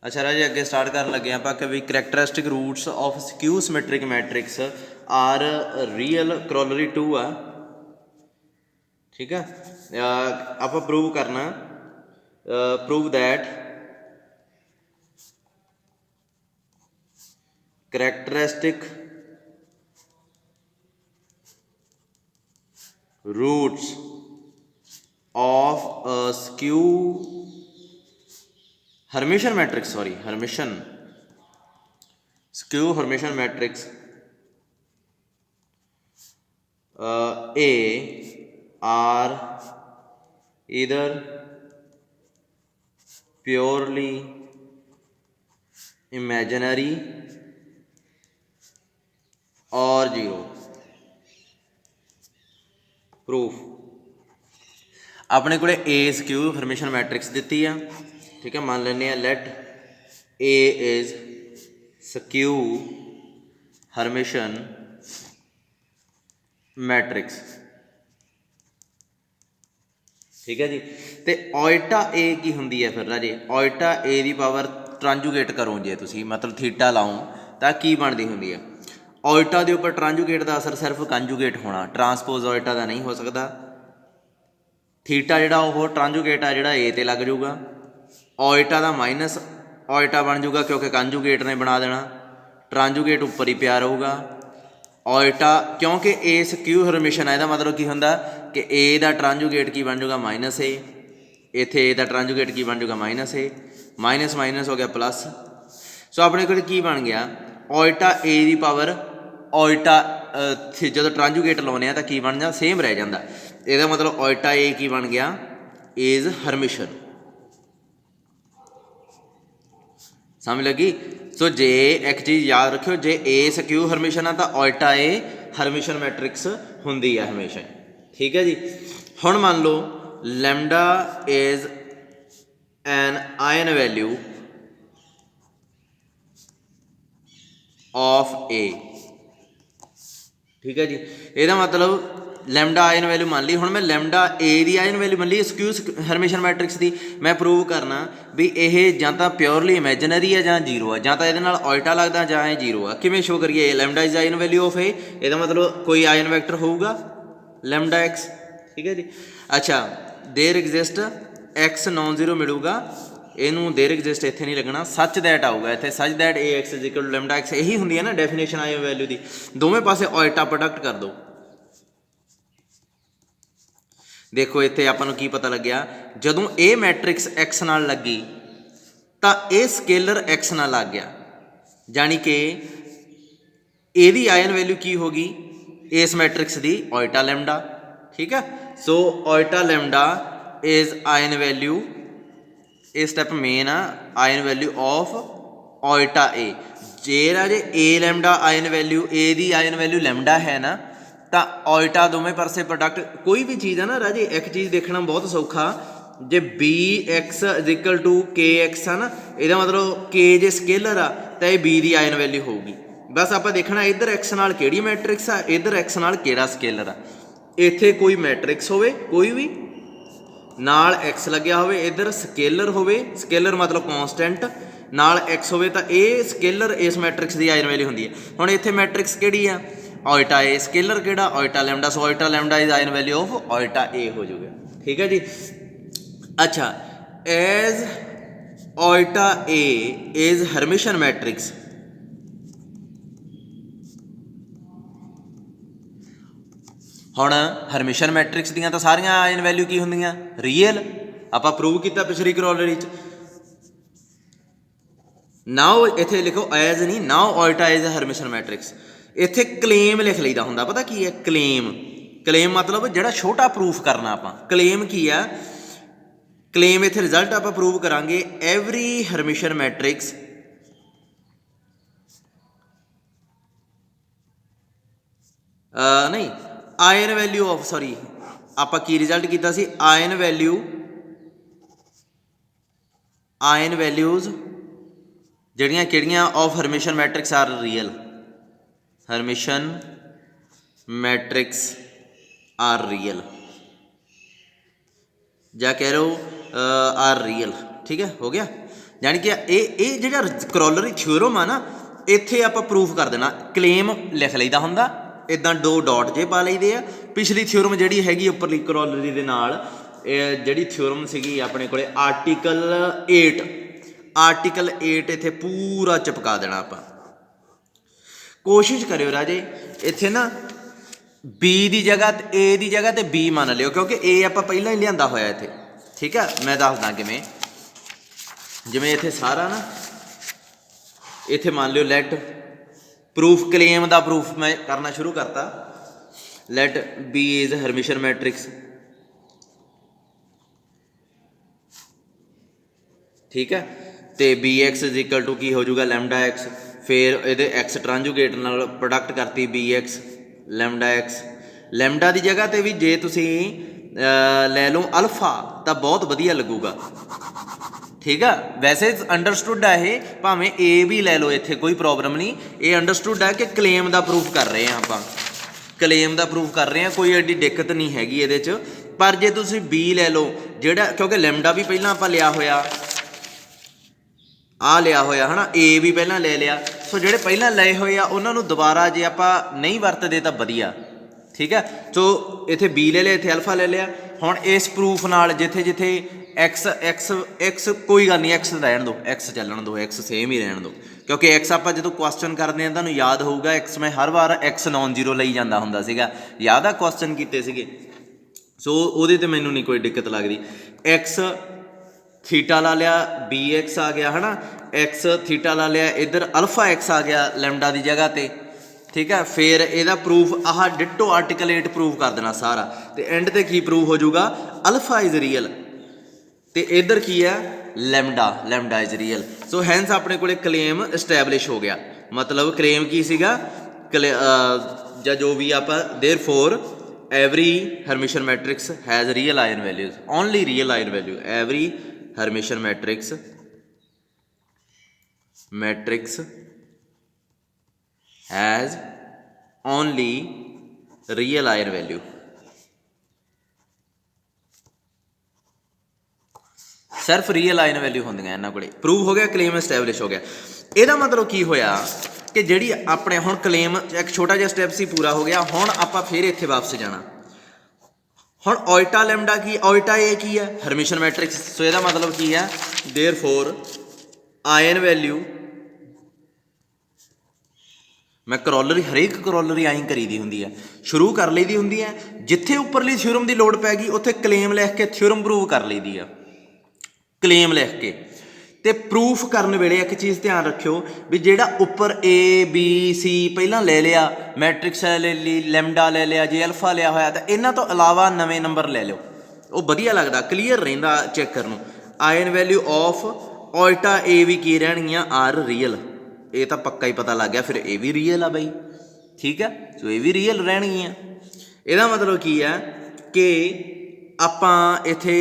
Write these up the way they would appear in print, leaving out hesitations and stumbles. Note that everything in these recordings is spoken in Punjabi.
अच्छा राजे अगे स्टार्ट कर लगे आप कि भी characteristic roots of skew symmetric matrix are real corollary two आ ठीक है। आप प्रूव करना prove that characteristic roots of skew Hermitian matrix skew Hermitian matrix A are either purely imaginary or zero। proof अपने को A स्क्यू हर्मिशन मैट्रिक्स दी है ठीक है। मान लेने let A is skew Hermitian matrix ठीक है जी। तो ओइटा ए की होंगी है फिर राजे ओइटा ए की पावर ट्रांजूगेट करो जे तुसी मतलब थीटा लाओ तो की बनती होंगी है ओइटा के उपर ट्रांजूगेट का असर सिर्फ कंजूगेट होना ट्रांसपोज ओइटा का नहीं हो सकता। थीटा जोड़ा वो ट्रांजूगेट आ जोड़ा ए ते लग जूगा ओइटा का माइनस ओइटा बन जूगा क्योंकि कंजूगेट ने बना देना ट्रांजूगेट उपर ही पिया रहूगा ओइटा क्योंकि ए स्क्यू हर्मिशन है मतलब की होंगे कि ए का ट्रांजूगेट की बन जूगा माइनस ए इत्थे ए का ट्रांजूगेट की बन जूगा माइनस ए माइनस माइनस हो गया प्लस। सो अपने को की बन गया ओइटा ए की पावर ओइटा जो ट्रांजूगेट लाने तो की बन जा सेम रह जाता यदा मतलब ओइटा ए की बन गया इज हर्मिशन समझ लगी। सो जे एक चीज़ याद रखियो जे ए स्क्यू हर्मिशन है तो ओइटा ए हर्मिशन मैट्रिक्स होंगी है हमेशा ठीक है जी। हुण मान लो lambda is an eigen value of A ठीक है जी। यदा मतलब लैम्डा आयन वैल्यू मान ली हुण मैं लैम्डा ए की आयन वैल्यू मान ली स्क्यू हर्मिशन मैट्रिक्स की मैं प्रूव करना भी यह जां तां प्योरली इमैजिनरी है जां जीरो है जां तां इहदे नाल ओइटा लगदा जां ये जीरो है। किवें शो करिए lambda is eigen value of A यदा मतलब कोई आयन वैक्टर होऊगा लैम्डा एक्स ठीक है जी। अच्छा there exist x non zero मिलूगा इनू देयर एग्जिस्ट इत्थे नहीं लगना सच दैट आऊगा इत्थे such that A X is equal to lambda X यही होंदी है ना डेफिनेशन आयन वैल्यू की दोवें पासे ओइटा प्रोडक्ट कर दो। देखो इत्थे आपां नूं की पता लग्या जदों ए मैट्रिक्स एक्स नाल लगी तो ये स्केलर एक्स नाल लग गया जानी कि यदी आयन वैल्यू की होगी इस मैट्रिक्स की ओइटा लैम्डा ठीक है। So iota lambda is eigen value ये स्टैप मेन आ eigen value of iota A जे राजे ए लैम्डा आयन वैल्यू ए दी आयन वैल्यू लैम्डा है ना तो ओइटा दोवें पासे प्रोडक्ट कोई भी चीज़ है ना राजे एक चीज़ देखना बहुत सौखा जे B X is equal to K X है ना यदा मतलब के जे स्केलर आ तो यह बी की आयन वैल्यू होगी बस आप देखना इधर एक्स नाल केड़ी मैट्रिक्स आ इधर एक्स नाल केड़ा स्केलर आ इत्थे कोई मैट्रिक्स होवे कोई भी नाल एक्स लग्या होवे इधर स्केलर होवे स्केलर मतलब कॉन्सटेंट नाल एक्स होवे तो ये स्केलर इस मैट्रिक्स की आयन वैल्यू होंदी है। हुण इत्थे मैट्रिक्स केड़ी आ ओइटा ए स्केलर केड़ा iota lambda so iota lambda is eigen value of iota A हो जाऊगा ठीक है जी। अच्छा as iota A is Hermitian matrix हुण हरमिशन मैट्रिक्स दियां तो सारियां आयन वैल्यू की होंदियां रीयल आपां प्रूव किया पिछली क्रॉलरी नाउ इत्थे लिखो एज नहीं now Oita is Hermitian matrix इत्थे क्लेम लिख लईदा हुंदा पता की है क्लेम क्लेम मतलब जिहड़ा छोटा प्रूफ करना आपां क्लेम की है क्लेम इत्थे रिजल्ट आपां प्रूव करांगे एवरी हरमिशन मैट्रिक्स नहीं आयन वैल्यू ऑफ सॉरी आपां की रिजल्ट किया सी आयन वैल्यूज जड़ियाँ किहड़ियां of Hermitian matrix are real Hermitian matrix are real जा कह रहे हो आर रियल ठीक है हो गया। ਜਾਣੀ ਕਿ ਇਹ ਜਿਹੜਾ ਕਰੋਲਰੀ ਥਿਓਰਮ ਆ ਨਾ, ਇੱਥੇ ਆਪਾਂ ਪ੍ਰੂਫ ਕਰ ਦੇਣਾ। ਕਲੇਮ ਲਿਖ ਲਈਦਾ ਹੁੰਦਾ ਇੱਦਾਂ, 2 ਡਾਟ ਜੇ ਪਾ ਲਈਦੇ ਆ। ਪਿਛਲੀ ਥਿਓਰਮ ਜਿਹੜੀ ਹੈਗੀ ਉੱਪਰਲੀ ਕਰੋਲਰੀ ਦੇ ਨਾਲ, ਇਹ ਜਿਹੜੀ ਥਿਓਰਮ ਸੀਗੀ ਆਪਣੇ ਕੋਲੇ ਆਰਟੀਕਲ 8, ਆਰਟੀਕਲ 8 ਇੱਥੇ ਪੂਰਾ ਚਿਪਕਾ ਦੇਣਾ ਆਪਾਂ। ਕੋਸ਼ਿਸ਼ ਕਰਿਓ ਰਾਜੇ ਇੱਥੇ ਨਾ B ਦੀ ਜਗ੍ਹਾ ਤੇ A ਦੀ ਜਗ੍ਹਾ ਤੇ B ਮੰਨ ਲਿਓ, ਕਿਉਂਕਿ A ਆਪਾਂ ਪਹਿਲਾਂ ਹੀ ਲਿਆਂਦਾ ਹੋਇਆ ਇੱਥੇ। ਠੀਕ ਆ, ਮੈਂ ਦੱਸਦਾ ਕਿਵੇਂ। ਜਿਵੇਂ ਇੱਥੇ ਸਾਰਾ ਨਾ, ਇੱਥੇ ਮੰਨ ਲਿਓ ਲੈਟ ਪ੍ਰੂਫ, ਕਲੇਮ ਦਾ ਪ੍ਰੂਫ ਮੈਂ ਕਰਨਾ ਸ਼ੁਰੂ ਕਰਤਾ। Let B is Hermitian matrix. ਠੀਕ ਹੈ, ਤੇ BX ਇਜ਼ ਇਕੁਅਲ ਟੂ ਕੀ ਹੋ ਜਾਊਗਾ, ਲੈਮਡਾ X। ਫਿਰ ਇਹਦੇ X ਟ੍ਰਾਂਜੂਗੇਟ ਨਾਲ ਪ੍ਰੋਡਕਟ ਕਰਤੀ BX ਲੈਮਡਾ X। ਲੈਮਡਾ ਦੀ ਜਗ੍ਹਾ ਤੇ ਵੀ ਜੇ ਤੁਸੀਂ ਲੈ ਲਓ ਅਲਫਾ ਤਾਂ ਬਹੁਤ ਵਧੀਆ ਲੱਗੂਗਾ। ਠੀਕ ਆ, ਵੈਸੇ ਅੰਡਰਸਟੂਡ ਆ ਇਹ, ਭਾਵੇਂ A ਵੀ ਲੈ ਲਓ ਇੱਥੇ ਕੋਈ ਪ੍ਰੋਬਲਮ ਨਹੀਂ। ਇਹ ਅੰਡਰਸਟੂਡ ਆ ਕਿ ਕਲੇਮ ਦਾ ਪ੍ਰੂਫ ਕਰ ਰਹੇ ਹਾਂ ਆਪਾਂ, ਕਲੇਮ ਦਾ ਪ੍ਰੂਫ ਕਰ ਰਹੇ ਹਾਂ, ਕੋਈ ਐਡੀ ਦਿੱਕਤ ਨਹੀਂ ਹੈਗੀ ਇਹਦੇ 'ਚ। ਪਰ ਜੇ ਤੁਸੀਂ B ਲੈ ਲਓ ਜਿਹੜਾ, ਕਿਉਂਕਿ ਲੈਮਡਾ ਵੀ ਪਹਿਲਾਂ ਆਪਾਂ ਲਿਆ ਹੋਇਆ, ਆਹ ਲਿਆ ਹੋਇਆ ਹੈ ਨਾ, A ਵੀ ਪਹਿਲਾਂ ਲੈ ਲਿਆ। ਸੋ ਜਿਹੜੇ ਪਹਿਲਾਂ ਲਏ ਹੋਏ ਆ ਉਹਨਾਂ ਨੂੰ ਦੁਬਾਰਾ ਜੇ ਆਪਾਂ ਨਹੀਂ ਵਰਤਦੇ ਤਾਂ ਵਧੀਆ। ਠੀਕ ਹੈ, ਸੋ ਇੱਥੇ B ਲੈ ਲਿਆ, ਇੱਥੇ ਅਲਫਾ ਲੈ ਲਿਆ। ਹੁਣ ਇਸ ਪ੍ਰੂਫ ਨਾਲ ਜਿੱਥੇ ਜਿੱਥੇ x ਕੋਈ ਗੱਲ ਨਹੀਂ, x ਰਹਿਣ ਦਿਓ, x ਚੱਲਣ ਦਿਓ, x ਸੇਮ ਹੀ ਰਹਿਣ ਦਿਓ, ਕਿਉਂਕਿ x ਆਪਾਂ ਜਦੋਂ ਕੁਐਸਚਨ ਕਰਦੇ ਹਾਂ ਤੁਹਾਨੂੰ ਯਾਦ ਹੋਊਗਾ x ਮੈਂ ਹਰ ਵਾਰ x ਨੋਨ ਜ਼ੀਰੋ ਲਈ ਜਾਂਦਾ ਹੁੰਦਾ ਸੀਗਾ, ਯਾਦ ਆ ਕੁਐਸਚਨ ਕੀਤੇ ਸੀਗੇ। ਸੋ ਉਹਦੇ 'ਤੇ ਮੈਨੂੰ ਨਹੀਂ ਕੋਈ ਦਿੱਕਤ ਲੱਗਦੀ। x ਥੀਟਾ ਲਾ ਲਿਆ, BX ਆ ਗਿਆ ਹੈ ਨਾ, x ਥੀਟਾ ਲਾ ਲਿਆ, ਇੱਧਰ ਅਲਫਾ x ਆ ਗਿਆ ਲੈਮਡਾ ਦੀ ਜਗ੍ਹਾ 'ਤੇ। ਠੀਕ ਹੈ, ਫਿਰ ਇਹਦਾ ਪ੍ਰੂਫ ਆਹ ਡਿਟੋ ਆਰਟੀਕਲ 8 ਪ੍ਰੂਫ ਕਰ ਦੇਣਾ ਸਾਰਾ, ਅਤੇ ਐਂਡ 'ਤੇ ਕੀ ਪ੍ਰੂਫ ਹੋ ਜਾਊਗਾ, ਅਲਫਾ ਇਜ਼ ਰੀਅਲ, ਅਤੇ ਇੱਧਰ ਕੀ ਹੈ, lambda is real. So hence ਆਪਣੇ ਕੋਲੇ ਕਲੇਮ ਇਸਟੈਬਲਿਸ਼ ਹੋ ਗਿਆ। ਮਤਲਬ ਕਲੇਮ ਕੀ ਸੀਗਾ, ਜਾਂ ਜੋ ਵੀ ਆਪਾਂ, therefore every Hermitian matrix has real eigen values, only real eigen value, every Hermitian matrix has only real iron value। ਸਿਰਫ ਰੀਅਲ ਆਇਨ ਵੈਲਿਊ ਹੁੰਦੀਆਂ ਇਹਨਾਂ ਕੋਲੇ। ਪ੍ਰੂਵ ਹੋ ਗਿਆ, ਕਲੇਮ ਐਸਟੈਬਲਿਸ਼ ਹੋ ਗਿਆ। ਇਹਦਾ ਮਤਲਬ ਕੀ ਹੋਇਆ ਕਿ ਜਿਹੜੀ ਆਪਣੇ ਹੁਣ ਕਲੇਮ ਇੱਕ ਛੋਟਾ ਜਿਹਾ ਸਟੈਪ ਸੀ ਪੂਰਾ ਹੋ ਗਿਆ। ਹੁਣ ਆਪਾਂ ਫਿਰ ਇੱਥੇ ਵਾਪਸ ਜਾਣਾ। ਹੁਣ ਓਇਟਾ ਲੈਮਡਾ ਕੀ, ਓਇਟਾ ਇਹ ਕੀ ਹੈ, ਹਰਮਿਸ਼ਨ ਮੈਟ੍ਰਿਕਸ। ਸੋ ਇਹਦਾ ਮਤਲਬ ਕੀ ਹੈ, ਦੇਅਰ ਫੋਰ ਆਇਨ ਵੈਲਿਊ, ਮੈਂ ਕਰੋਲਰੀ ਹਰੇਕ ਕਰੋਲਰੀ ਆਈ ਕਰੀ ਦੀ ਹੁੰਦੀ ਹੈ, ਸ਼ੁਰੂ ਕਰ ਲਈ ਦੀ ਹੁੰਦੀ ਹੈ। ਜਿੱਥੇ ਉੱਪਰਲੀ ਥਿਊਰਮ ਦੀ ਲੋੜ ਪੈ ਗਈ ਉੱਥੇ ਕਲੇਮ ਲਿਖ ਕੇ ਥਿਊਰਮ ਪ੍ਰੂਵ ਕਰ ਲਈ ਦੀ ਆ, ਕਲੇਮ ਲਿਖ ਕੇ। ਅਤੇ ਪ੍ਰੂਫ ਕਰਨ ਵੇਲੇ ਇੱਕ ਚੀਜ਼ ਧਿਆਨ ਰੱਖਿਓ ਵੀ ਜਿਹੜਾ ਉੱਪਰ A B C ਪਹਿਲਾਂ ਲੈ ਲਿਆ, ਮੈਟ੍ਰਿਕਸ ਲੈ ਲਈ, ਲੈਮਡਾ ਲੈ ਲਿਆ, ਜੇ ਅਲਫਾ ਲਿਆ ਹੋਇਆ ਤਾਂ ਇਹਨਾਂ ਤੋਂ ਇਲਾਵਾ ਨਵੇਂ ਨੰਬਰ ਲੈ ਲਿਓ, ਉਹ ਵਧੀਆ ਲੱਗਦਾ, ਕਲੀਅਰ ਰਹਿੰਦਾ ਚੈੱਕ ਕਰਨ ਨੂੰ। ਆਇਨ ਵੈਲਿਊ ਆਫ ਓਇਟਾ A ਵੀ ਕੀ ਰਹਿਣਗੀਆਂ, ਆਰ ਰੀਅਲ। ਇਹ ਤਾਂ ਪੱਕਾ ਹੀ ਪਤਾ ਲੱਗ ਗਿਆ, ਫਿਰ ਇਹ ਵੀ ਰੀਅਲ ਆ ਬਾਈ। ਠੀਕ ਆ, ਸੋ ਇਹ ਵੀ ਰੀਅਲ ਰਹਿਣਗੀਆਂ। ਇਹਦਾ ਮਤਲਬ ਕੀ ਆ ਕਿ ਆਪਾਂ ਇੱਥੇ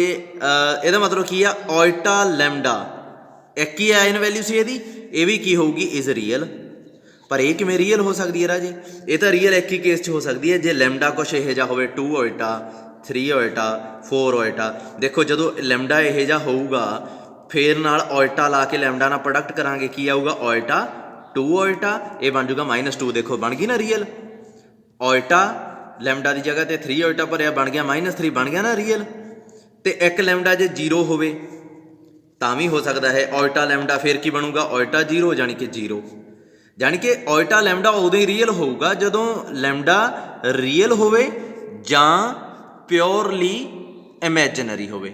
ਇਹਦਾ ਮਤਲਬ ਕੀ ਆ, ਓਇਟਾ ਲੈਮਡਾ ਇੱਕ ਹੀ ਆਇਨ ਵੈਲਿਊ ਸੀ ਇਹਦੀ, ਇਹ ਵੀ ਕੀ ਹੋਊਗੀ, ਇਜ਼ ਰੀਅਲ। ਪਰ ਇਹ ਕਿਵੇਂ ਰੀਅਲ ਹੋ ਸਕਦੀ ਹੈ ਰਾਜੇ, ਇਹ ਤਾਂ ਰੀਅਲ ਇੱਕ ਹੀ ਕੇਸ 'ਚ ਹੋ ਸਕਦੀ ਹੈ ਜੇ ਲੈਮਡਾ ਕੁਛ ਇਹੋ ਜਿਹਾ ਹੋਵੇ, 2 ਓਇਟਾ 3 ਓਇਟਾ 4 ਓਇਟਾ। ਦੇਖੋ ਜਦੋਂ ਲੈਮਡਾ ਇਹੋ ਜਿਹਾ ਹੋਊਗਾ ਫਿਰ ਨਾਲ ਓਇਟਾ ਲਾ ਕੇ ਲੈਮਡਾ ਨਾਲ ਪ੍ਰੋਡਕਟ ਕਰਾਂਗੇ, ਕੀ ਆਊਗਾ, ਓਇਟਾ 2 ਓਇਟਾ, ਇਹ ਬਣ ਜੂਗਾ -2। ਦੇਖੋ ਬਣ ਗਈ ਨਾ ਰੀਅਲ। ਓਇਟਾ ਲੈਮਡਾ ਦੀ ਜਗ੍ਹਾ 'ਤੇ 3 ਓਇਟਾ ਭਰਿਆ, ਬਣ ਗਿਆ -3, ਬਣ ਗਿਆ ਨਾ ਰੀਅਲ। ਅਤੇ ਇੱਕ ਲੈਮਡਾ ਜੇ 0 ਹੋਵੇ ਤਾਂ ਵੀ ਹੋ ਸਕਦਾ ਹੈ ਓਇਟਾ ਲੈਮਡਾ, ਫਿਰ ਕੀ ਬਣੂਗਾ, ਓਇਟਾ 0, ਜਾਣੀ ਕਿ 0। ਜਾਣੀ ਕਿ ਓਇਟਾ ਲੈਮਡਾ ਉਦੋਂ ਹੀ ਰੀਅਲ ਹੋਊਗਾ ਜਦੋਂ ਲੈਮਡਾ ਰੀਅਲ ਹੋਵੇ ਜਾਂ ਪਿਓਰਲੀ ਇਮੈਜਨਰੀ ਹੋਵੇ।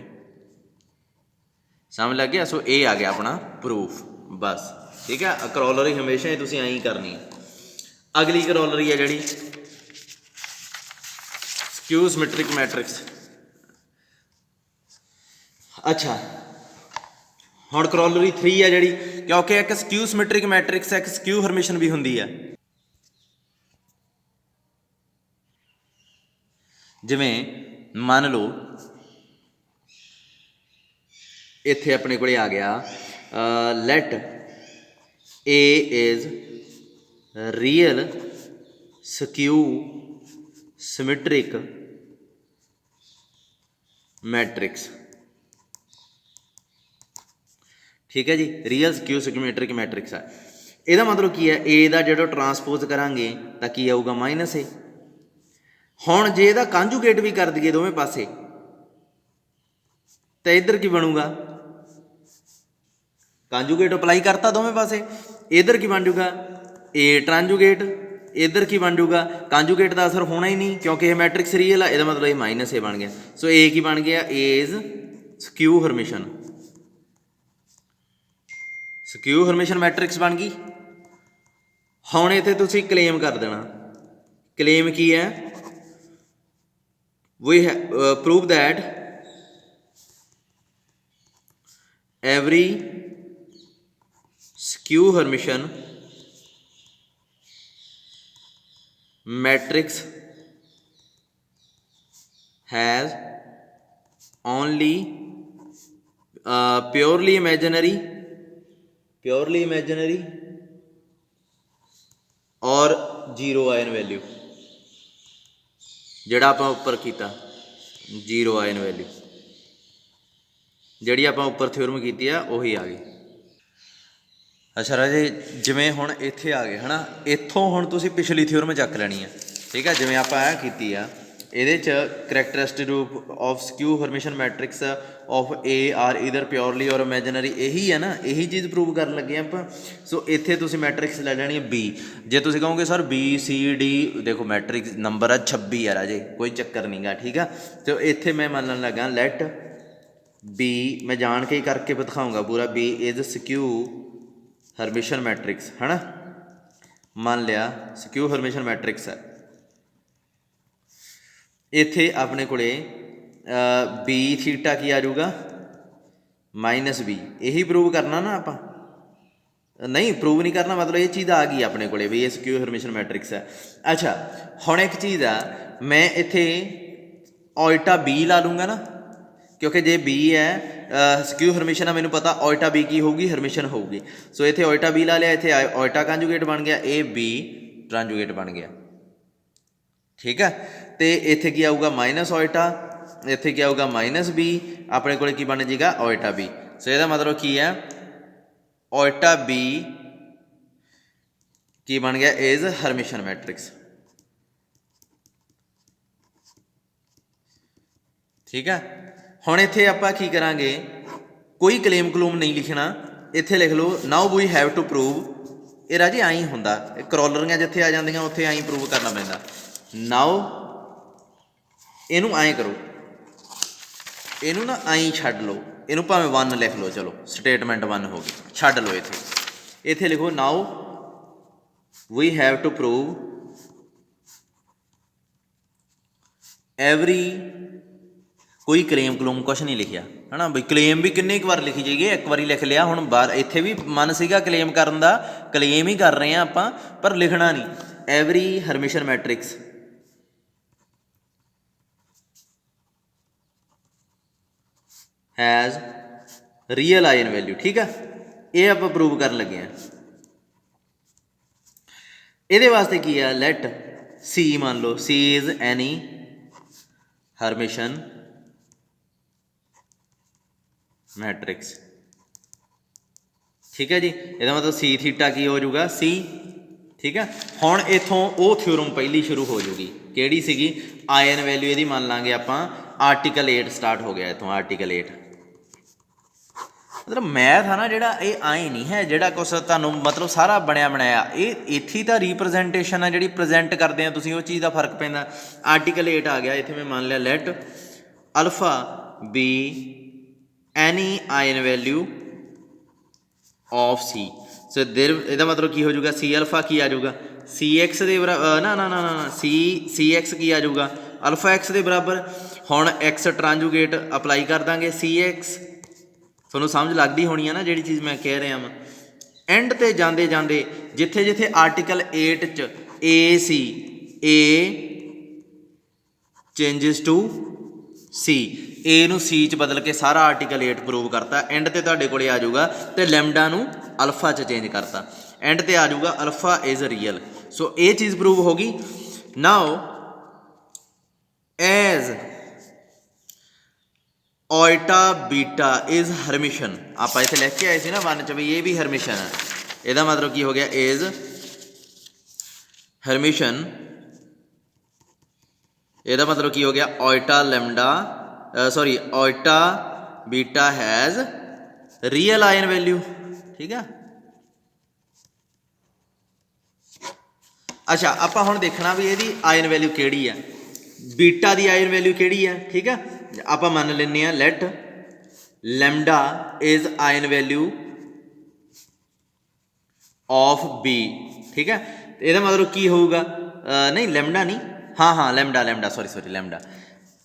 ਸਮਝ ਲੱਗ ਗਿਆ। ਸੋ ਇਹ ਆ ਗਿਆ ਆਪਣਾ ਪ੍ਰੂਫ, ਬਸ। ਠੀਕ ਹੈ, ਕਰੋਲਰੀ ਹਮੇਸ਼ਾ ਹੀ ਤੁਸੀਂ ਐਂ ਹੀ ਕਰਨੀ ਹੈ। ਅਗਲੀ ਕਰੋਲਰੀ ਹੈ ਜਿਹੜੀ ਸਕਿਊ ਸਿਮੈਟ੍ਰਿਕ ਮੈਟ੍ਰਿਕਸ। ਅੱਛਾ, ਹੁਣ ਕਰੋਲਰੀ 3 ਹੈ ਜਿਹੜੀ, ਕਿਉਂਕਿ ਇੱਕ ਸਕਿਊ ਸਿਮੈਟ੍ਰਿਕ ਮੈਟ੍ਰਿਕਸ ਇੱਕ ਸਕਿਊ ਹਰਮਿਸ਼ਨ ਵੀ ਹੁੰਦੀ ਹੈ। ਜਿਵੇਂ ਮੰਨ ਲਓ ਇੱਥੇ ਆਪਣੇ ਕੋਲੇ ਆ ਗਿਆ, let A is real skew symmetric matrix। ठीक है जी, ਰੀਅਲ ਸਕਿਊ ਸਿਮੈਟ੍ਰਿਕ ਮੈਟ੍ਰਿਕਸ ਹੈ। ਇਹਦਾ ਮਤਲਬ ਕੀ ਹੈ, ਏ ਦਾ ਜਦੋਂ ਟਰਾਂਸਪੋਜ਼ ਕਰਾਂਗੇ ਤਾਂ ਕੀ ਆਊਗਾ -A। ਹੁਣ ਜੇ ਇਹਦਾ ਕੰਜੂਗੇਟ ਵੀ ਕਰ ਦਈਏ ਦੋਵੇਂ ਪਾਸੇ ਤਾਂ ਇੱਧਰ ਕੀ ਬਣੂਗਾ, ਕੰਜੂਗੇਟ ਅਪਲਾਈ ਕਰਤਾ ਦੋਵੇਂ ਪਾਸੇ, ਇੱਧਰ ਕੀ ਬਣ ਜੂਗਾ ਏ ਟ੍ਰਾਂਜੂਗੇਟ, ਇੱਧਰ ਕੀ ਬਣ ਜੂਗਾ ਕੰਜੂਗੇਟ ਦਾ ਅਸਰ ਹੋਣਾ ਹੀ ਨਹੀਂ ਕਿਉਂਕਿ ਇਹ ਮੈਟ੍ਰਿਕਸ ਰੀਅਲ ਆ, ਇਹਦਾ ਮਤਲਬ ਇਹ -A ਬਣ ਗਿਆ। ਸੋ ਏ ਕੀ ਬਣ ਗਿਆ, ਏ ਇਜ਼ ਸਕਿਊ ਹਰਮਿਸ਼ਨ, ਸਕਿਊ ਹਰਮਿਸ਼ਨ ਮੈਟ੍ਰਿਕਸ ਬਣ ਗਈ। ਹੁਣ ਇੱਥੇ ਤੁਸੀਂ ਕਲੇਮ ਕਰ ਦੇਣਾ, ਕਲੇਮ ਕੀ ਹੈ, we prove that every skew Hermitian matrix has only purely imaginary और zero ion value, ਜਿਹੜਾ ਆਪਾਂ ਉੱਪਰ ਕੀਤਾ ਜ਼ੀਰੋ ਆਇਨ ਵੈਲਿਊ, ਜਿਹੜੀ ਆਪਾਂ ਉੱਪਰ ਥਿਓਰਮ ਕੀਤੀ ਆ ਉਹੀ ਆ ਗਈ। ਅੱਛਾ ਰਾਜੇ, ਜਿਵੇਂ ਹੁਣ ਇੱਥੇ ਆ ਗਏ ਹੈ ਨਾ, ਇੱਥੋਂ ਹੁਣ ਤੁਸੀਂ ਪਿਛਲੀ ਥਿਓਰਮ ਚੱਕ ਲੈਣੀ ਆ, ਠੀਕ ਆ। ਜਿਵੇਂ ਆਪਾਂ ਇਹ ਕੀਤੀ ਆ, ਇਹਦੇ 'ਚ ਕਰੈਕਟਰਿਸਟਿਕ ਰੂਪ of skew Hermitian matrix of A are either purely or imaginary, ਇਹੀ ਹੈ ਨਾ, ਇਹੀ ਚੀਜ਼ ਪ੍ਰੂਵ ਕਰਨ ਲੱਗੇ ਆਪਾਂ। ਸੋ ਇੱਥੇ ਤੁਸੀਂ ਮੈਟ੍ਰਿਕਸ ਲੈ ਲੈਣੀ ਹੈ ਬੀ। ਜੇ ਤੁਸੀਂ ਕਹੋਗੇ ਸਰ BCD, ਦੇਖੋ ਮੈਟ੍ਰਿਕਸ ਨੰਬਰ ਆ 26 ਆ ਰਾਜੇ, ਕੋਈ ਚੱਕਰ ਨਹੀਂ ਗਾ, ਠੀਕ ਆ। ਤੇ ਇੱਥੇ ਮੈਂ ਮੰਨਣ ਲੱਗਾ ਲੈਟ ਬੀ, ਮੈਂ ਜਾਣ ਕੇ ਹੀ ਕਰਕੇ ਦਿਖਾਊਂਗਾ ਪੂਰਾ, ਬੀ ਇਜ਼ ਸਕਿਊ ਹਰਮਿਸ਼ਨ ਮੈਟ੍ਰਿਕਸ ਹੈ ਨਾ। ਮੰਨ ਲਿਆ ਸਕਿਊ ਹਰਮਿਸ਼ਨ ਮੈਟ੍ਰਿਕਸ ਹੈ, ਇੱਥੇ ਆਪਣੇ ਕੋਲੇ B ਥੀਟਾ ਕੀ ਆ ਜਾਊਗਾ -B। ਇਹੀ ਪ੍ਰੂਵ ਕਰਨਾ ਨਾ ਆਪਾਂ, ਨਹੀਂ ਪ੍ਰੂਵ ਨਹੀਂ ਕਰਨਾ, ਮਤਲਬ ਇਹ ਚੀਜ਼ ਆ ਗਈ ਆਪਣੇ ਕੋਲੇ ਵੀ ਇਹ ਸਕਿਊ ਹਰਮਿਸ਼ਨ ਮੈਟ੍ਰਿਕਸ ਹੈ। ਅੱਛਾ ਹੁਣ ਇੱਕ ਚੀਜ਼ ਆ, ਮੈਂ ਇੱਥੇ ਔਲਟਾ B ਲਾ ਲੂੰਗਾ ਨਾ, ਕਿਉਂਕਿ ਜੇ B ਹੈ ਸਕਿਊ ਹਰਮਿਸ਼ਨ ਆ, ਮੈਨੂੰ ਪਤਾ ਔਲਟਾ B ਕੀ ਹੋਊਗੀ, ਹਰਮਿਸ਼ਨ ਹੋਊਗੀ। ਸੋ ਇੱਥੇ ਔਲਟਾ B ਲਾ ਲਿਆ, ਇੱਥੇ ਔਲਟਾ ਕੰਜੂਗੇਟ ਬਣ ਗਿਆ, ਇਹ B ਟ੍ਰਾਂਜੂਗੇਟ ਬਣ ਗਿਆ, ਠੀਕ ਹੈ। ਅਤੇ ਇੱਥੇ ਕੀ ਆਊਗਾ ਮਾਈਨਸ ਔਲਟਾ, ਇੱਥੇ ਕੀ ਆਊਗਾ -B, ਆਪਣੇ ਕੋਲ ਕੀ ਬਣ ਜਾਏਗਾ ਔਲਟਾ B। ਸੋ ਇਹਦਾ ਮਤਲਬ ਕੀ ਹੈ, ਔਲਟਾ B ਕੀ ਬਣ ਗਿਆ, ਇਜ਼ ਹਰਮਿਸ਼ਨ ਮੈਟ੍ਰਿਕਸ, ਠੀਕ ਹੈ। ਹੁਣ ਇੱਥੇ ਆਪਾਂ ਕੀ ਕਰਾਂਗੇ, ਕੋਈ ਕਲੇਮ ਕਲੂਮ ਨਹੀਂ ਲਿਖਣਾ, ਇੱਥੇ ਲਿਖ ਲਓ ਨਾਓ ਵੀ ਹੈਵ ਟੂ ਪ੍ਰੂਵ। ਇਹ ਰਾਜੇ ਆਈ ਹੁੰਦਾ, ਇਹ ਕਰੋਲਰੀਆਂ ਜਿੱਥੇ ਆ ਜਾਂਦੀਆਂ ਉੱਥੇ ਆਈ ਪ੍ਰੂਵ ਕਰਨਾ ਪੈਂਦਾ। ਨਾਓ ਇਹਨੂੰ ਐਂ ਕਰੋ, ਇਹਨੂੰ ਨਾ ਐਂ ਛੱਡ ਲਓ, ਇਹਨੂੰ ਭਾਵੇਂ 1 ਲਿਖ ਲਓ, ਚਲੋ ਸਟੇਟਮੈਂਟ 1 ਹੋ ਗਈ, ਛੱਡ ਲਓ ਇੱਥੇ ਲਿਖੋ now we have to prove every, ਕੋਈ ਕਲੇਮ ਕਲੂਮ ਕੁਛ ਨਹੀਂ ਲਿਖਿਆ ਹੈ ਨਾ ਬਈ। ਕਲੇਮ ਵੀ ਕਿੰਨੇ ਕੁ ਵਾਰ ਲਿਖੀ ਜਾਈਏ, ਇੱਕ ਵਾਰੀ ਲਿਖ ਲਿਆ, ਹੁਣ ਬਾਹਰ ਇੱਥੇ ਵੀ ਮਨ ਸੀਗਾ ਕਲੇਮ ਕਰਨ ਦਾ, ਕਲੇਮ ਹੀ ਕਰ ਰਹੇ ਹਾਂ ਆਪਾਂ, ਪਰ ਲਿਖਣਾ ਨਹੀਂ। Every Hermitian matrix has real eigen value, ਠੀਕ ਆ। ਇਹ ਆਪਾਂ ਪ੍ਰੂਵ ਕਰਨ ਲੱਗੇ ਹਾਂ। ਇਹਦੇ ਵਾਸਤੇ ਕੀ ਆ, ਲੈਟ C ਮੰਨ ਲਓ, C ਇਜ਼ ਐਨੀ ਹਰਮਿਸ਼ਨ ਮੈਟ੍ਰਿਕਸ, ਠੀਕ ਹੈ ਜੀ। ਇਹਦਾ ਮਤਲਬ C ਥੀਟਾ ਕੀ ਹੋ ਜਾਊਗਾ C, ਠੀਕ ਹੈ। ਹੁਣ ਇੱਥੋਂ ਉਹ ਥਿਓਰਮ ਪਹਿਲੀ ਸ਼ੁਰੂ ਹੋ ਜੂਗੀ, ਕਿਹੜੀ ਸੀਗੀ, ਆਇਨ ਵੈਲਿਊ ਇਹਦੀ ਮੰਨ ਲਾਂਗੇ ਆਪਾਂ, ਆਰਟੀਕਲ 8 ਸਟਾਰਟ ਹੋ ਗਿਆ ਇੱਥੋਂ, ਆਰਟੀਕਲ 8। ਮਤਲਬ ਮੈਥ ਆ ਨਾ ਜਿਹੜਾ, ਇਹ ਆਏ ਨਹੀਂ ਹੈ ਜਿਹੜਾ ਕੁਛ ਤੁਹਾਨੂੰ ਮਤਲਬ ਸਾਰਾ ਬਣਿਆ ਬਣਾਇਆ, ਇਹ ਇੱਥੇ ਤਾਂ ਰੀਪ੍ਰਜੈਂਟੇਸ਼ਨ ਆ ਜਿਹੜੀ ਪ੍ਰਜੈਂਟ ਕਰਦੇ ਆ ਤੁਸੀਂ, ਉਹ ਚੀਜ਼ ਦਾ ਫਰਕ ਪੈਂਦਾ। ਆਰਟੀਕਲ 8 ਆ ਗਿਆ, ਇੱਥੇ ਮੈਂ ਮੰਨ ਲਿਆ let alpha be any eigen value of C। So there, ਇਹਦਾ ਮਤਲਬ ਕੀ ਹੋ ਜਾਊਗਾ, C ਅਲਫਾ ਕੀ ਆ ਜਾਊਗਾ, CX ਦੇ ਬਰਾਬਰ, ਨਾ CX ਕੀ ਆ ਜਾਊਗਾ, ਅਲਫਾ X ਦੇ ਬਰਾਬਰ। ਹੁਣ X ਟ੍ਰਾਂਜੂਗੇਟ ਅਪਲਾਈ ਕਰ ਦਾਂਗੇ, CX ਤੁਹਾਨੂੰ ਸਮਝ ਲੱਗਦੀ ਹੋਣੀ ਆ ਨਾ ਜਿਹੜੀ ਚੀਜ਼ ਮੈਂ ਕਹਿ ਰਿਹਾ ਵਾਂ। ਐਂਡ 'ਤੇ ਜਾਂਦੇ ਜਾਂਦੇ ਜਿੱਥੇ ਜਿੱਥੇ ਆਰਟੀਕਲ 8 'ਚ A ਸੀ, A changes to C, A ਨੂੰ C 'ਚ ਬਦਲ ਕੇ ਸਾਰਾ ਆਰਟੀਕਲ 8 ਪ੍ਰੂਵ ਕਰਤਾ। ਐਂਡ 'ਤੇ ਤੁਹਾਡੇ ਕੋਲ ਆ ਜਾਊਗਾ, ਅਤੇ ਲੈਮਡਾ ਨੂੰ ਅਲਫਾ 'ਚ ਚੇਂਜ ਕਰਤਾ, ਐਂਡ 'ਤੇ ਆ ਜਾਊਗਾ ਅਲਫਾ ਇਜ਼ ਰੀਅਲ। ਸੋ ਇਹ ਚੀਜ਼ ਪ੍ਰੂਵ ਹੋ ਗਈ। Now as iota beta is Hermitian, आप इतने लिख के आए थे ना वन च भी ये भी हरमिशन है, यदा मतलब की हो गया इज हरमिशन, यदा मतलब की हो गया iota lambda sorry iota beta has real ion value. ठीक है, अच्छा आप हुण देखना भी ये आयन वैल्यू केड़ी है, बीटा की आयन वैल्यू केड़ी है। ठीक है, आप मान लें let lambda is eigen value of B. ठीक है, यदा मतलब की होगा नहीं लैम्डा नहीं, हाँ हाँ lambda lambda sorry sorry lambda,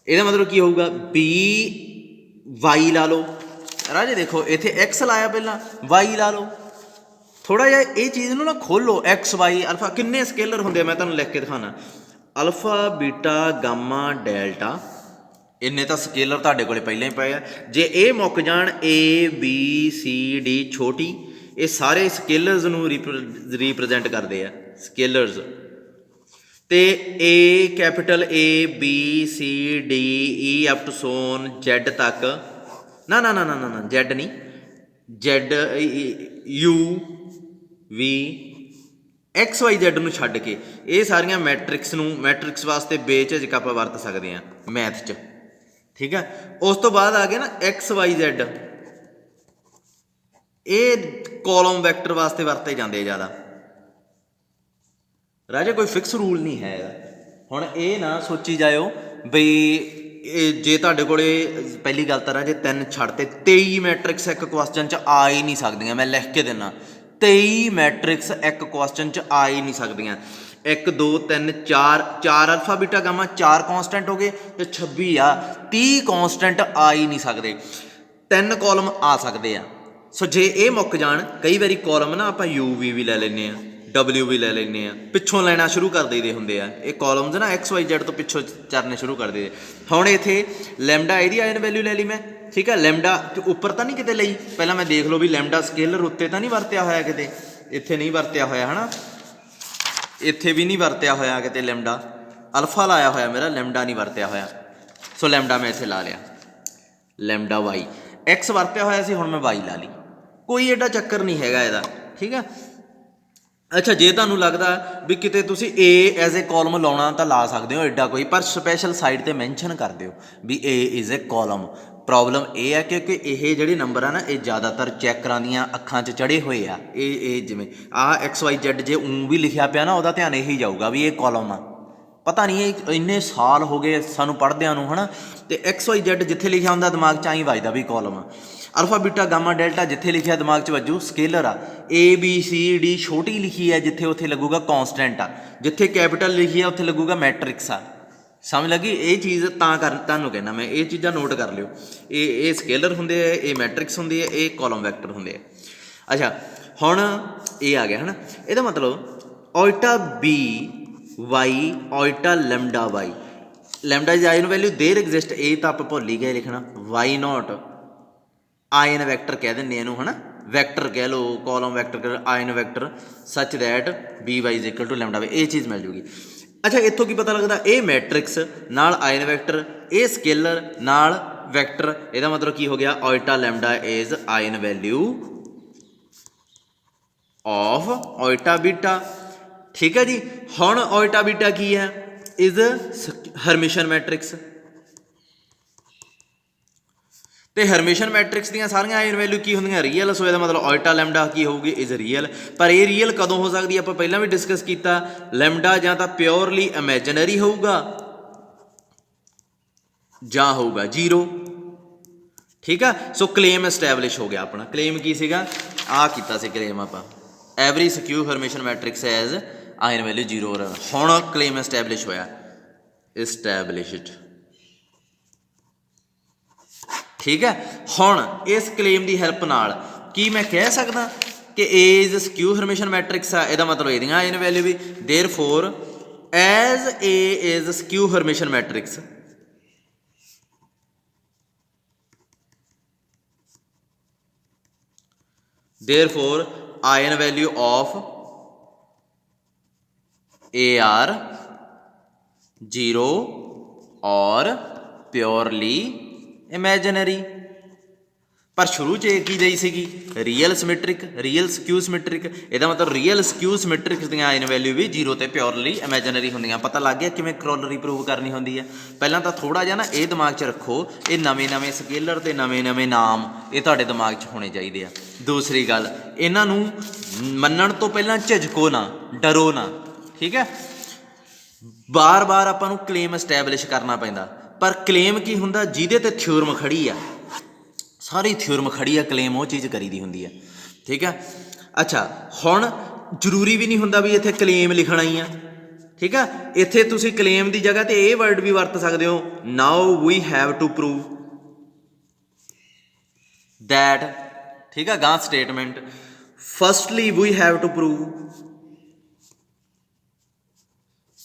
यदा मतलब की होगा बी वाई ला लो राजे, देखो इतने एक्स लाया पहला वाई ला लो, थोड़ा जिहा ये चीज़ ना खोलो, एक्स वाई अल्फा किन्ने स्केलर होंगे मैं तुहानूं लिख के दिखाना, अल्फा बीटा गामा डैल्टा इन्ने तो स्केलर तुहाडे कोले पहले ही पे आ, जे ये मुक जाण ए बी सी डी छोटी, ये सारे स्केलरस नूं रिप्रजेंट करते हैं स्केलरस, तो A capital A B C D E up to सोन जैड तक, ना ना ना ना ना ना जैड नहीं, Z U V X Y Z नूं छड्ड के ये सारियां मैट्रिक्स नूं मैट्रिक्स वास्ते बेझिझक आपां वरत सकते हैं मैथ च। ठीक है, उस तो बाद आ गया ना एक्स वाई जैड, ये कॉलम वैक्टर वास्ते वरते जाते ज़्यादा राजे, कोई फिक्स रूल नहीं है। हुण ये ना सोची जाओ बई जे तुहाडे कोले पहली गल तो राजे 3 छड्डते 23 मैट्रिक्स एक क्वेश्चन च आ ही नहीं सकदियां, मैं लिख के देना 23 मैट्रिक्स एक क्वेश्चन च आ ही नहीं सकदियां, 1 2 3 4 4 अल्फा बीटा गामा 4 कॉन्सटेंट हो गए तो 26 आ 30 कॉन्सटेंट आ ही नहीं सकते, 3 कॉलम आ सकते हैं। सो जे ये मुक जाण कई बारी कॉलम ना आप यू वी भी लै लें, डबल्यू भी लै लें, पिछों लैना शुरू कर देते होंगे ये कॉलम्स ना एक्स वाई जैड तो पिछों चरने शुरू कर देते। हुण इत्थे लैम्डा इहदी आयन वैल्यू लै ली मैं, ठीक है, लैम्डा उपर तो नहीं किते लई, पहला मैं देख लो भी लैम्डा स्केलर उत्ते तो नहीं वरत्या होया किते, इत्थे नहीं वरत्या होया है ना, इत्थे भी नहीं वरत्या होया किते लैम्डा, अल्फा लाया होया मेरा, लैम्डा नहीं वरत्या होया, सो लैम्डा मैं इत्थे ला लिया, लैम्डा वाई एक्स वरत्या होया सी, हुण मैं वाई ला ली, कोई एडा चक्कर नहीं हैगा इहदा। ठीक है, अच्छा जे तुहानूं लगदा भी किते तुसीं ए एज ए कॉलम लाउणा तां ला सकदे हो एडा कोई, पर स्पैशल साइड ते मैंशन कर दिओ भी A is a column. Problem ये है क्योंकि ये जिहड़े नंबर आ ना ये ज़्यादातर चैकरां दीआं अखां च चढ़े हुए आ, ये जिवें आ एक्स वाई जैड जे ऊँ भी लिखिया पिया ना उहदा ध्यान यही जाऊगा भी ये कॉलम आ, पता नहीं ये इन्ने साल हो गए सानूं पढ़दिआं नूं है ना, तो एक्स वाई जैड जिथे लिखिया हुंदा दिमाग च आईं वजदा भी कॉलम आ, अल्फा बीटा गामा डेल्टा जिथे लिखिया दिमाग च वजू स्केलर आ, ए बी सी डी छोटी लिखी है जिथे उत्थे लगूगा कॉन्सटेंट आ, जिथे कैपिटल लिखी है उत्थे लगूगा मैट्रिक्स आ, समझ लगी ये चीज़ तां कर तुहानूं कहना मैं, ये चीज़ां नोट कर लिओ, ये स्केलर हुंदे है, ये मैट्रिक्स हुंदी है, ये कॉलम वैक्टर हुंदे है। अच्छा हुण ये आ गया है ना, ਇਹਦਾ मतलब iota B Y iota lambda Y, lambda is eigen value there exist, ये तो आप भुल ही गए लिखना, वाई नॉट आयन वैक्टर कह देंगे इनू है ना, वैक्टर कह लो कॉलम वैक्टर कह लो eigen vector such that B Y is equal to lambda Y, ये चीज़ मिल जूगी। अच्छा इत्थों की पता लगता, ये मैट्रिक्स नाल आयन वैक्टर, ये स्केलर नाल वैक्टर, ਇਹਦਾ मतलब की हो गया iota lambda is eigen value of iota beta. ठीक है जी, हुण ऑयटा बीटा की है इज हरमिशन मैट्रिक्स, तो हरमिशन मैट्रिक्स दी सारियां आयन वैल्यू की होंदियां रियल, सो इसका मतलब ऑयटा लैम्डा की होगी इज रियल, पर ये रियल कदों हो सकती है आप पहला भी डिस्कस किया, लैम्डा जां तां प्योरली इमैजिनरी होगा जां होगा जीरो। ठीक है, सो क्लेम एस्टैबलिश हो गया अपना, क्लेम की सीगा आ कीता सी क्लेम आपां every skew Hermitian matrix as eigen value zero, हुण क्लेम एस्टैबलिश होया एस्टैबलिश्ड। ठीक है, हुण इस क्लेम की हैल्प नाल की मैं कह सकदा कि A is skew Hermitian matrix आ, ਇਹਦਾ मतलब ਇਹਦੀਆਂ आयन वैल्यू भी therefore as A is skew Hermitian matrix, therefore ion value of A are 0 or purely imaginary. ਪਰ ਸ਼ੁਰੂ 'ਚ ਇਹ ਕੀ ਲਈ ਸੀਗੀ, real symmetric, real skew symmetric. ਇਹਦਾ ਮਤਲਬ ਰੀਅਲ ਸਕਿਊ ਸਿਮੈਟ੍ਰਿਕ ਦੀਆਂ ਆਇਨ ਵੈਲਿਊ ਵੀ 0 ਤੇ ਪਿਓਰਲੀ ਇਮੈਜਨਰੀ ਹੁੰਦੀਆਂ। ਪਤਾ ਲੱਗ ਗਿਆ ਕਿਵੇਂ ਕਰੋਲਰੀ ਪ੍ਰੂਵ ਕਰਨੀ ਹੁੰਦੀ ਹੈ। ਪਹਿਲਾਂ ਤਾਂ ਥੋੜ੍ਹਾ ਜਿਹਾ ਨਾ ਇਹ ਦਿਮਾਗ 'ਚ ਰੱਖੋ, ਇਹ ਨਵੇਂ ਸਕੇਲਰ ਅਤੇ ਨਵੇਂ ਨਾਮ ਇਹ ਤੁਹਾਡੇ ਦਿਮਾਗ 'ਚ ਹੋਣੇ ਚਾਹੀਦੇ ਆ। ਦੂਸਰੀ ਗੱਲ, ਇਹਨਾਂ ਨੂੰ ਮੰਨਣ ਤੋਂ ਪਹਿਲਾਂ ਝਿਜਕੋ ਨਾ, ਡਰੋ ਨਾ, ਠੀਕ ਹੈ। ਬਾਰ ਆਪਾਂ ਨੂੰ ਕਲੇਮ ਇਸਟੈਬਲਿਸ਼ ਕਰਨਾ ਪੈਂਦਾ, ਪਰ ਕਲੇਮ ਕੀ ਹੁੰਦਾ, ਜਿਹਦੇ 'ਤੇ ਥਿਊਰਮ ਖੜੀ ਆ, ਸਾਰੀ ਥਿਊਰਮ ਖੜੀ ਆ, ਕਲੇਮ ਉਹ ਚੀਜ਼ ਕਰੀ ਦੀ ਹੁੰਦੀ ਆ, ਠੀਕ ਆ। ਅੱਛਾ, ਹੁਣ ਜ਼ਰੂਰੀ ਵੀ ਨਹੀਂ ਹੁੰਦਾ ਵੀ ਇੱਥੇ ਕਲੇਮ ਲਿਖਣਾ ਹੀ ਆ, ਠੀਕ ਆ। ਇੱਥੇ ਤੁਸੀਂ ਕਲੇਮ ਦੀ ਜਗ੍ਹਾ 'ਤੇ ਇਹ ਵਰਡ ਵੀ ਵਰਤ ਸਕਦੇ ਹੋ, now we have to prove that, ਠੀਕ ਆ। ਗਾਂ statement, firstly we have to prove,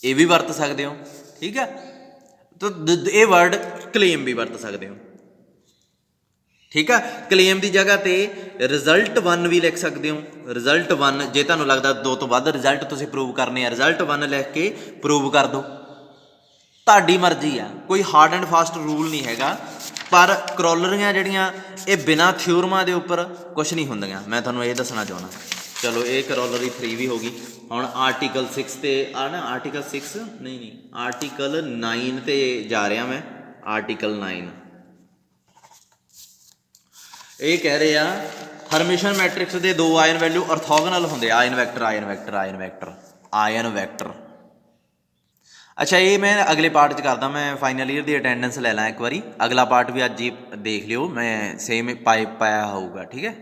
ਇਹ ਵੀ ਵਰਤ ਸਕਦੇ ਹੋ, ਠੀਕ ਆ। ਤਾਂ ਇਹ ਵਰਡ ਕਲੇਮ ਵੀ ਵਰਤ ਸਕਦੇ ਹੋ, ਠੀਕ ਆ। ਕਲੇਮ ਦੀ ਜਗ੍ਹਾ 'ਤੇ ਰਿਜ਼ਲਟ 1 ਵੀ ਲਿਖ ਸਕਦੇ ਹੋ। ਰਿਜ਼ਲਟ 1 ਜੇ ਤੁਹਾਨੂੰ ਲੱਗਦਾ 2 ਤੋਂ ਵੱਧ ਰਿਜ਼ਲਟ ਤੁਸੀਂ ਪ੍ਰੂਵ ਕਰਨੇ ਆ, ਰਿਜ਼ਲਟ 1 ਲਿਖ ਕੇ ਪ੍ਰੂਵ ਕਰ ਦਿਓ, ਤੁਹਾਡੀ ਮਰਜ਼ੀ ਆ, ਕੋਈ ਹਾਰਡ ਐਂਡ ਫਾਸਟ ਰੂਲ ਨਹੀਂ ਹੈਗਾ। ਪਰ ਕਰੋਲਰੀਆਂ ਜਿਹੜੀਆਂ ਇਹ ਬਿਨਾਂ ਥਿਊਰਮਾਂ ਦੇ ਉੱਪਰ ਕੁਛ ਨਹੀਂ ਹੁੰਦੀਆਂ, ਮੈਂ ਤੁਹਾਨੂੰ ਇਹ ਦੱਸਣਾ ਚਾਹੁੰਦਾ। ਚਲੋ ਇਹ ਕਰੋਲਰੀ 3 ਵੀ ਹੋ ਗਈ। ਹੁਣ ਆਰਟੀਕਲ 6 'ਤੇ ਆ ਨਾ, ਆਰਟੀਕਲ 6 ਨਹੀਂ ਆਰਟੀਕਲ 9 'ਤੇ ਜਾ ਰਿਹਾ ਮੈਂ। ਆਰਟੀਕਲ 9 ਇਹ ਕਹਿ ਰਹੇ ਆ, ਹਰਮਿਸ਼ਨ ਮੈਟ੍ਰਿਕਸ ਦੇ 2 ਆਇਨ ਵੈਲਿਊ ਆਰਥੋਗਨਲ ਹੁੰਦੇ ਆ, ਆਇਨ ਵੈਕਟਰ। ਅੱਛਾ, ਇਹ ਮੈਂ ਅਗਲੇ ਪਾਰਟ 'ਚ ਕਰਦਾ। ਮੈਂ ਫਾਈਨਲ ਈਅਰ ਦੀ ਅਟੈਂਡੈਂਸ ਲੈ ਲਾਂ ਇੱਕ ਵਾਰੀ, ਅਗਲਾ ਪਾਰਟ ਵੀ ਅੱਜ ਹੀ ਦੇਖ ਲਿਓ, ਮੈਂ ਸੇਮ ਪਾਇਆ ਹੋਊਗਾ, ਠੀਕ ਹੈ।